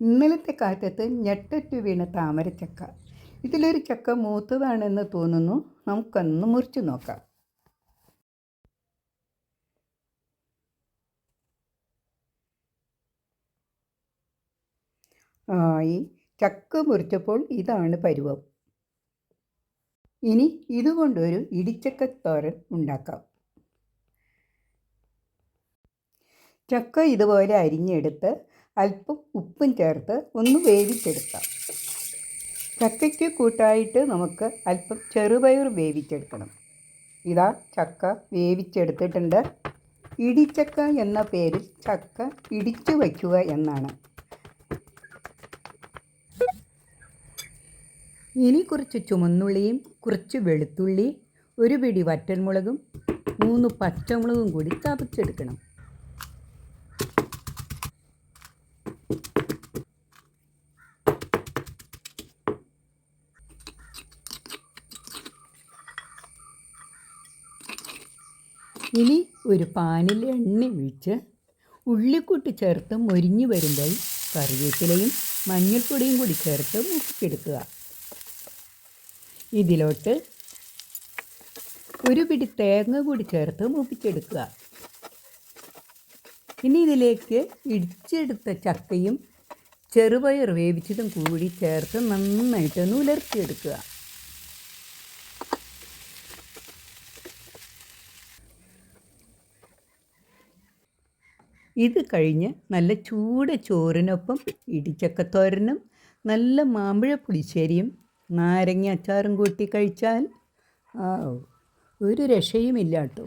ഇന്നലത്തെ കാറ്റത്ത് ഞെട്ടറ്റു വീണ താമരച്ചക്ക. ഇതിലൊരു ചക്ക മൂത്തതാണെന്ന് തോന്നുന്നു. നമുക്കൊന്ന് മുറിച്ചു നോക്കാം. ഈ ചക്ക മുറിച്ചപ്പോൾ ഇതാണ് പരുവം. ഇനി ഇതുകൊണ്ടൊരു ഇടിച്ചക്കത്തോരൻ ഉണ്ടാക്കാം. ചക്ക ഇതുപോലെ അരിഞ്ഞെടുത്ത് അല്പം ഉപ്പും ചേർത്ത് ഒന്ന് വേവിച്ചെടുക്കാം. ചക്കയ്ക്ക് കൂട്ടായിട്ട് നമുക്ക് അല്പം ചെറുപയർ വേവിച്ചെടുക്കണം. ഇതാ ചക്ക വേവിച്ചെടുത്തിട്ടുണ്ട്. ഇടിച്ചക്ക എന്ന പേരിൽ ചക്ക ഇടിച്ചു വയ്ക്കുക എന്നാണ്. ഇനി കുറച്ച് ചുമന്നുള്ളിയും കുറച്ച് വെളുത്തുള്ളി, ഒരു പിടി വറ്റൽമുളകും 3 പച്ചമുളകും കൂടി ചതച്ചെടുക്കണം. ഇനി ഒരു പാനിൽ എണ്ണ ഒഴിച്ച് ഉള്ളിക്കൂട്ട് ചേർത്ത് മൊരിഞ്ഞു വരുമ്പോൾ കറിവേപ്പിലയും മഞ്ഞൾപ്പൊടിയും കൂടി ചേർത്ത് മൂപ്പിച്ചെടുക്കുക. ഇതിലോട്ട് ഒരു പിടി തേങ്ങ കൂടി ചേർത്ത് മൂപ്പിച്ചെടുക്കുക. ഇനി ഇതിലേക്ക് ഇടിച്ചെടുത്ത ചക്കയും ചെറുപയർ വേവിച്ചതും കൂടി ചേർത്ത് നന്നായിട്ടൊന്ന് ഉലർത്തിയെടുക്കുക. ഇത് കഴിഞ്ഞ് നല്ല ചൂട് ചോറിനൊപ്പം ഇടിച്ചക്കത്തോരനും നല്ല മാമ്പഴ പുളിശ്ശേരിയും നാരങ്ങ അച്ചാറും കൂട്ടി കഴിച്ചാൽ ഒരു രക്ഷയുമില്ല കേട്ടോ.